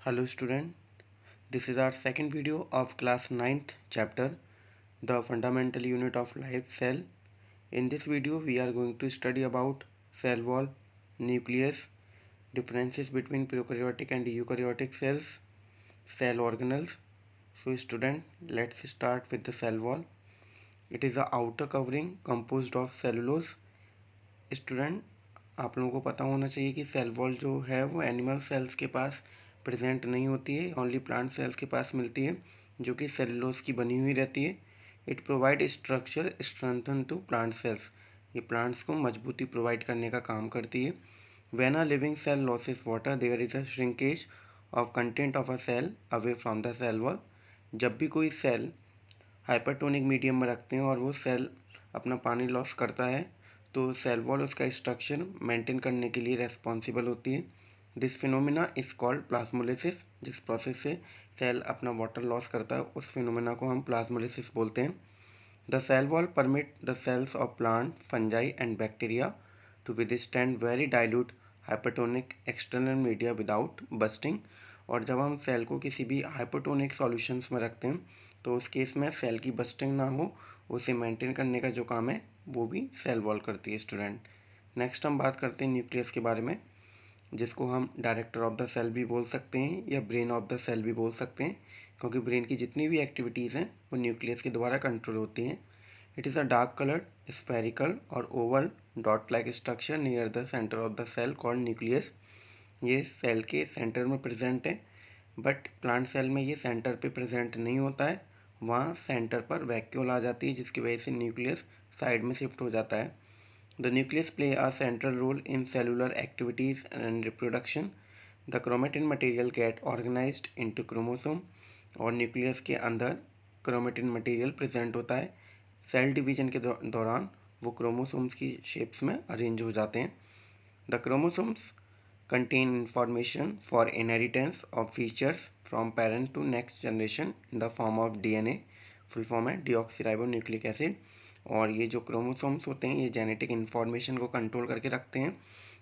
Hello student, this is our second video of class 9th chapter, the fundamental unit of life cell. In this video we are going to study about cell wall, nucleus, differences between prokaryotic and eukaryotic cells, cell organelles. So student, let's start with the cell wall. It is the outer covering composed of cellulose. Student, आप लोगों को पता होना चाहिए कि cell wall जो है वो एनिमल सेल्स के पास प्रेजेंट नहीं होती है, ओनली प्लांट सेल्स के पास मिलती है, जो कि सेलुलोज की बनी हुई रहती है। It provide structure strengthen to plant cells, ये प्लांट्स को मजबूती प्रोवाइड करने का काम करती है। When a living cell loses water there is a shrinkage of content of a cell away from the cell wall. जब भी कोई सेल हाइपरटोनिक मीडियम में रखते हैं और वो सेल अपना पानी लॉस करता है, तो सेल वॉल उसका स्ट्रक्चर मेंटेन करने के लिए रेस्पॉन्सिबल होती है। This phenomena is called plasmolysis. जिस प्रोसेस से सेल अपना वाटर लॉस करता है उस फिनोमिना को हम प्लाज्मोलिसिस बोलते हैं। The cell wall permit the cells of plant, fungi and bacteria to withstand very dilute hypertonic external media without bursting. और जब हम सेल को किसी भी हाइपरटोनिक सॉल्यूशंस में रखते हैं तो उस केस में सेल की बस्टिंग ना हो, उसे मेंटेन करने का जो काम है वो भी सेल वॉल करती है स्टूडेंट। नेक्स्ट हम बात करते हैं न्यूक्लियस के बारे में, जिसको हम डायरेक्टर ऑफ द सेल भी बोल सकते हैं या ब्रेन ऑफ द सेल भी बोल सकते हैं, क्योंकि ब्रेन की जितनी भी एक्टिविटीज़ हैं वो न्यूक्लियस के द्वारा कंट्रोल होती हैं। It is a dark coloured spherical और oval dot like structure near the centre of the cell called nucleus. ये सेल के सेंटर में प्रेजेंट है, बट प्लांट सेल में ये सेंटर पे प्रेजेंट नहीं होता है, वहाँ सेंटर पर वैक्यूल आ जाती है, जिसकी वजह से न्यूक्लियस साइड में शिफ्ट हो जाता है। The nucleus play a central role in cellular activities and reproduction. The chromatin material get organised into chromosome. और न्यूक्लियस के अंदर क्रोमेटिन मटेरियल प्रेजेंट होता है। सेल डिवीजन के दौरान वो क्रोमोसोम्स की शेप्स में अरेंज हो जाते हैं। The chromosomes contain information for inheritance of features from parent to next generation in the form of DNA, full form है डीऑक्सीराइबोन्यूक्लिक एसिड। और ये जो क्रोमोसोम्स होते हैं ये जेनेटिक इन्फॉर्मेशन को कंट्रोल करके रखते हैं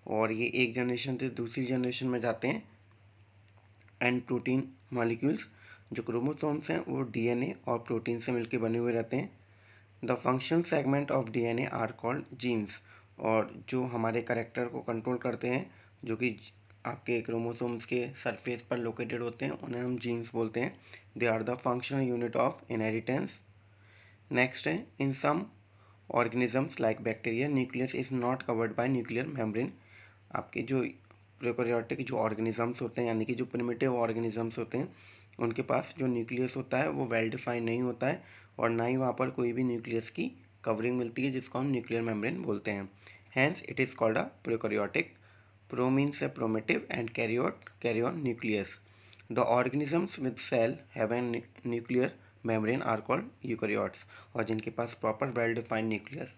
और ये एक जनरेशन से दूसरी जनरेशन में जाते हैं। एंड प्रोटीन मॉलिक्यूल्स, जो क्रोमोसोम्स हैं वो डीएनए और प्रोटीन से मिलकर बने हुए रहते हैं। The function segment of DNA are called genes. और जो हमारे करेक्टर को कंट्रोल करते हैं, जो कि आपके क्रोमोसोम्स के सरफेस पर लोकेटेड होते हैं, उन्हें हम जीन्स बोलते हैं। They are the functional unit of inheritance. Next है, in some organisms like bacteria nucleus is not covered by nuclear membrane. आपके जो प्रोकैरियोटिक जो ऑर्गेनिजम्स होते हैं, यानी कि जो प्रिमिटिव ऑर्गेनिजम्स होते हैं, उनके पास जो न्यूक्लियस होता है वो वेल डिफाइंड नहीं होता है और ना ही वहाँ पर कोई भी न्यूक्लियस की कवरिंग मिलती है, जिसको हम न्यूक्लियर मेम्ब्रेन बोलते हैं। Hence it is called a prokaryotic. Pro means a primitive and karyon nucleus. The organisms with cell have an nuclear membrane are called eukaryotes. और जिनके पास proper well defined nucleus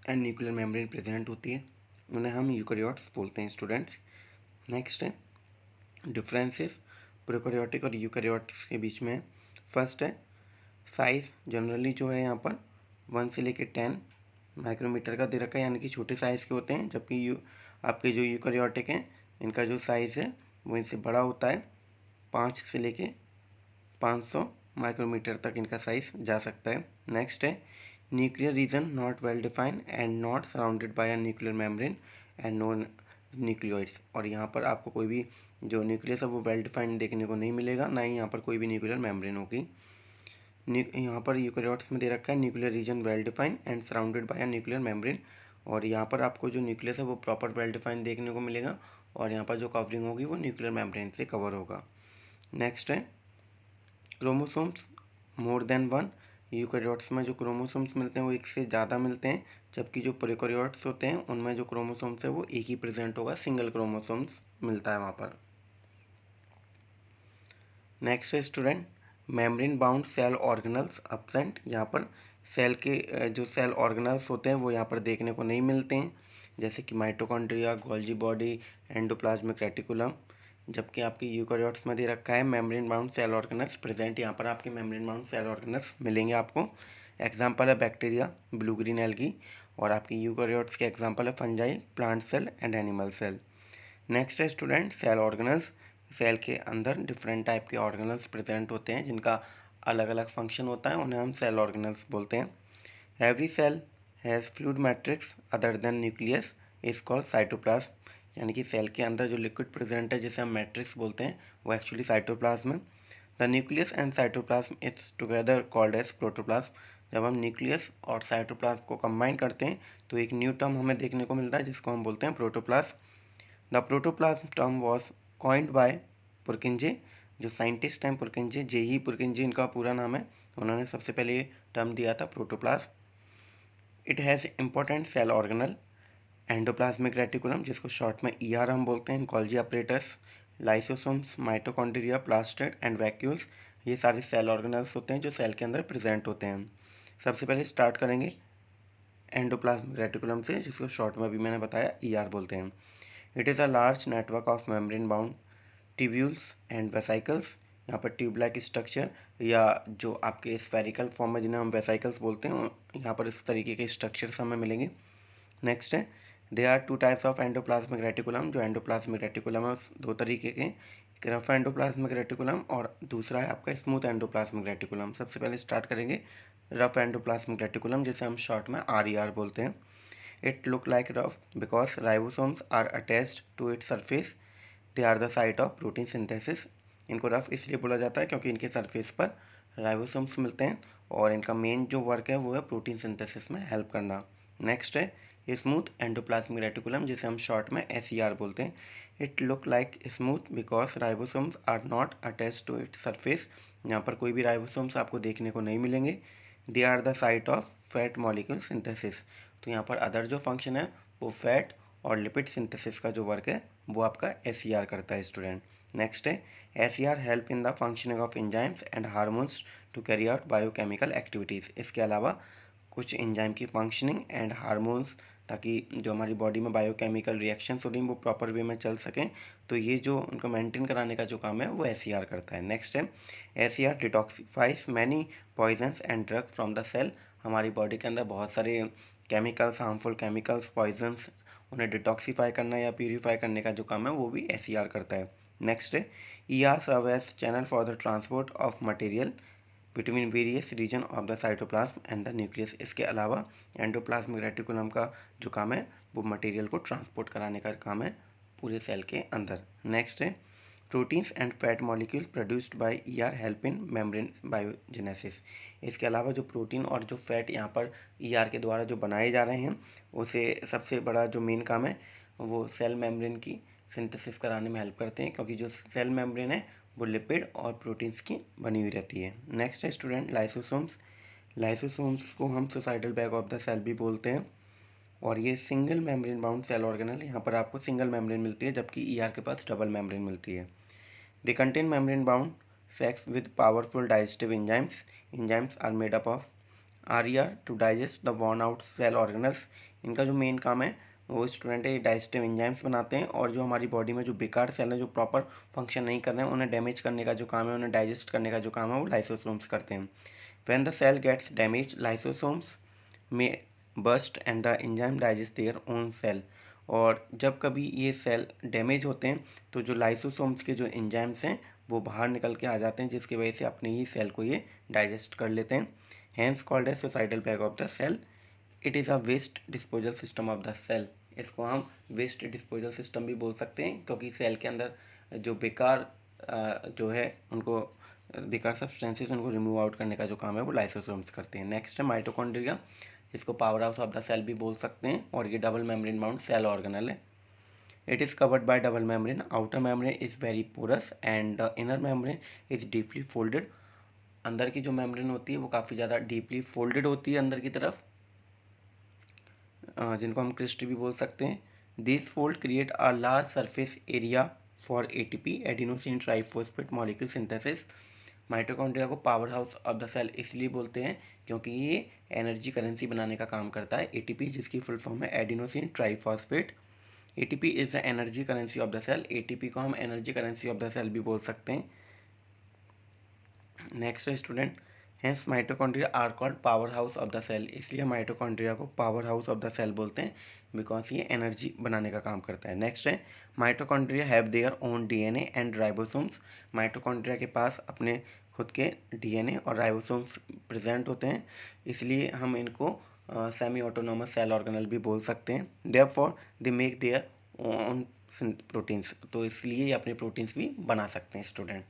and nuclear membrane present होती है उन्हें हम eukaryotes बोलते हैं students. Next है डिफरेंसेस प्रोकैरियोटिक और यूकैरियोट्स के बीच में। फर्स्ट है साइज़। जनरली जो है यहाँ पर 1 से लेकर 10 माइक्रोमीटर का दे रखा है, यानी कि छोटे साइज़ के होते हैं, जबकि आपके जो यूकैरियोटिक हैं इनका जो साइज़ है वो इनसे बड़ा होता है। 5 से लेके 500 माइक्रोमीटर तक इनका साइज़ जा सकता है। नेक्स्ट है nuclear region not well defined and not surrounded by a nuclear membrane and no nucleoids. और यहाँ पर आपको कोई भी जो न्यूक्लियस है वो वेल डिफाइंड देखने को नहीं मिलेगा, ना ही यहाँ पर कोई भी न्यूक्लियर मेम्ब्रेन होगी। यहाँ पर यूकैरियोट्स में दे रखा है nuclear reason well defined and surrounded by a nuclear membrane. और यहाँ पर आपको जो न्यूक्लियस है वो प्रॉपर वेल डिफाइंड देखने को मिलेगा और यहाँ पर जो कवरिंग होगी वो न्यूक्लियर मेम्ब्रेन से कवर होगा। नेक्स्ट है chromosomes more than one. Eukaryotes में जो क्रोमोसोम्स मिलते हैं वो एक से ज़्यादा मिलते हैं, जबकि जो प्रोकैरियोट्स होते हैं उनमें जो क्रोमोसोम्स है वो एक ही प्रेजेंट होगा, सिंगल क्रोमोसोम्स मिलता है वहाँ पर। नेक्स्ट है student membrane bound cell organelles absent. यहाँ पर सेल के जो सेल ऑर्गेनल्स होते हैं वो यहाँ पर देखने को नहीं मिलते हैं, जैसे कि mitochondria, Golgi body, endoplasmic reticulum. जबकि आपके यूकैरियोट्स में दे रखा है membrane bound cell organelles present. यहाँ पर आपके मेम्ब्रेन बाउंड सेल ऑर्गेनल्स मिलेंगे आपको। एग्जाम्पल है बैक्टीरिया, ब्लू ग्रीन एल्गी। और आपके यूकैरियोट्स के एग्जाम्पल है fungi, plant cell and animal cell. Next है स्टूडेंट सेल ऑर्गेनल्स। सेल के अंदर डिफरेंट टाइप के ऑर्गेनल्स प्रेजेंट होते हैं जिनका अलग अलग फंक्शन होता है, उन्हें हम सेल ऑर्गेनल्स बोलते हैं। Every cell has fluid matrix other than nucleus is called cytoplasm, यानी कि सेल के अंदर जो लिक्विड प्रेजेंट है जिसे हम मैट्रिक्स बोलते हैं वो एक्चुअली साइटोप्लाज्म है। The nucleus and cytoplasm is together called as protoplasm. जब हम न्यूक्लियस और साइटोप्लाज्म को कंबाइन करते हैं तो एक न्यू टर्म हमें देखने को मिलता है जिसको हम बोलते हैं protoplasm. The protoplasm term was coined by पुरकिंजे, जो साइंटिस्ट हैं पुरकिंजे, जेई पुरकिंजे इनका पूरा नाम है, उन्होंने सबसे पहले ये टर्म दिया था protoplasm. It has important cell organelle, endoplasmic reticulum जिसको शॉर्ट में ईआर हम बोलते हैं, Golgi apparatus, lysosomes, mitochondria, plastid and vacuoles, ये सारे सेल ऑर्गेनल्स होते हैं जो सेल के अंदर प्रेजेंट होते हैं। सबसे पहले स्टार्ट करेंगे एंडोप्लाज्मिक रेटिकुलम से, जिसको शॉर्ट में भी मैंने बताया ईआर बोलते हैं। It is a large network of membrane bound tubules and vesicles, यहाँ पर ट्यूब लाइक स्ट्रक्चर या जो आपके स्फेरिकल फॉर्म में जिन्हें हम वेसाइकल्स बोलते हैं, यहाँ पर इस तरीके के स्ट्रक्चर्स हमें मिलेंगे। नेक्स्ट है there are two types of endoplasmic reticulum, जो एंडोप्लाज्मिक रेटिकुलम है दो तरीके के, एक रफ एंडोप्लाज्मिक रेटिकुलम और दूसरा है आपका स्मूथ एंडोप्लाज्मिक रेटिकुलम। सबसे पहले स्टार्ट करेंगे रफ एंडोप्लाज्मिक रेटिकुलम जिसे हम शॉर्ट में आर बोलते हैं। It look like rough because ribosomes are attached to its surface, they are the site of protein synthesis. इनको रफ इसलिए बोला जाता है क्योंकि इनके सरफेस पर राइबोसोम्स मिलते हैं और इनका मेन जो वर्क है वो है प्रोटीन सिंथेसिस में हेल्प करना। नेक्स्ट है स्मूथ एंडोप्लाज्मिक रेटिकुलम जिसे हम शॉर्ट में SER बोलते हैं। It look like smooth because ribosomes are not attach to it surface, यहाँ पर कोई भी राइबोसोम्स आपको देखने को नहीं मिलेंगे। They are the site of fat molecule synthesis, तो यहाँ पर अदर जो फंक्शन है वो फैट और लिपिड सिंथेसिस का जो वर्क है वो आपका SER करता है स्टूडेंट। नेक्स्ट है SER help in the functioning of enzymes and hormones to carry out biochemical activities. इसके अलावा कुछ एंजाइम की फंक्शनिंग एंड हार्मोन्स, ताकि जो हमारी बॉडी में बायोकेमिकल रिएक्शंस हो रही हैं वो प्रॉपर वे में चल सकें, तो ये जो उनको मेंटेन कराने का जो काम है वो SER करता है। नेक्स्ट है SER detoxifies many poisons and drugs from the cell. हमारी बॉडी के अंदर बहुत सारे केमिकल्स, हार्मफुल केमिकल्स, पॉइजन्स, उन्हें डिटॉक्सीफाई करना या प्यूरीफाई करने का जो काम है वो भी SER करता है। नेक्स्ट है ER serve as channel for the transport of material between various region of the cytoplasm and the nucleus. इसके अलावा एंडोप्लाज्मिक रेटिकुलम का जो काम है वो मटेरियल को ट्रांसपोर्ट कराने का काम है पूरे सेल के अंदर। नेक्स्ट है proteins and fat molecules produced by ER help in membrane biogenesis. इसके अलावा जो प्रोटीन और जो फैट यहाँ पर ER के द्वारा जो बनाए जा रहे हैं उसे सबसे बड़ा जो मेन काम है वो सेल मेम्ब्रेन की सिंथेसिस कराने में हेल्प करते हैं, क्योंकि जो सेल मेम्ब्रेन है वो लिपिड और प्रोटीन्स की बनी हुई रहती है। नेक्स्ट है स्टूडेंट लाइसोसोम्स। लाइसोसोम्स को हम suicidal bag of the cell भी बोलते हैं और ये single membrane bound cell organelle, यहाँ पर आपको सिंगल मेम्ब्रेन मिलती है जबकि ER के पास डबल मेम्ब्रेन मिलती है। They contain membrane bound sacs with powerful digestive enzymes. Enzymes are made up of RER to digest the worn out cell organelles. इनका जो मेन काम है वो स्टूडेंट है डाइजेस्टिव एंजाइम्स बनाते हैं और जो हमारी बॉडी में जो बेकार सेल है जो प्रॉपर फंक्शन नहीं कर रहे हैं उन्हें डैमेज करने का जो काम है, उन्हें डाइजेस्ट करने का जो काम है वो लाइसोसोम्स करते हैं। When the cell gets damage lysosomes में burst and the enzyme digest their own cell. और जब कभी ये सेल डैमेज होते हैं तो जो लाइसोसोम्स के जो एंजाइम्स हैं वो बाहर निकल के आ जाते हैं, जिसकी वजह से अपने ही सेल को ये डाइजेस्ट कर लेते हैं। Hence called as suicidal bag of the cell. It is a waste disposal system of the cell. इसको हम वेस्ट डिस्पोजल सिस्टम भी बोल सकते हैं क्योंकि सेल के अंदर जो बेकार जो है उनको बेकार सब्सटेंसेस उनको रिमूव आउट करने का जो काम है वो लाइसोसोम्स करते हैं। नेक्स्ट है माइटोकॉन्ड्रिया, जिसको power house of the cell भी बोल सकते हैं और ये double membrane bound cell organelle है। It is covered by double membrane, outer membrane is very porous and the inner membrane is deeply folded. अंदर की जो मेम्ब्रेन होती है वो काफ़ी ज़्यादा डीपली फोल्डेड होती है अंदर की तरफ, जिनको हम क्रिस्टी भी बोल सकते हैं। This fold create a large surface area for ATP adenosine triphosphate molecule synthesis. Mitochondria को power house of the cell इसलिए बोलते हैं क्योंकि ये एनर्जी करेंसी बनाने का काम करता है। ATP जिसकी फुल फॉर्म है adenosine triphosphate. ATP is the energy currency of the cell. ATP को हम energy currency of the cell भी बोल सकते हैं। नेक्स्ट है student hence mitochondria are called power house of the cell, इसलिए माइटोकॉन्ड्रिया को power house of the cell बोलते हैं बिकॉज ये एनर्जी बनाने का काम करता है। नेक्स्ट है mitochondria have their own DNA and ribosomes. Mitochondria के पास अपने खुद के डीएनए और राइबोसोम्स प्रेजेंट होते हैं, इसलिए हम इनको सेमी ऑटोनोमस सेल ऑर्गेनल भी बोल सकते हैं। Therefore they make their own proteins, तो इसलिए ये अपने प्रोटीन्स भी बना सकते हैं स्टूडेंट।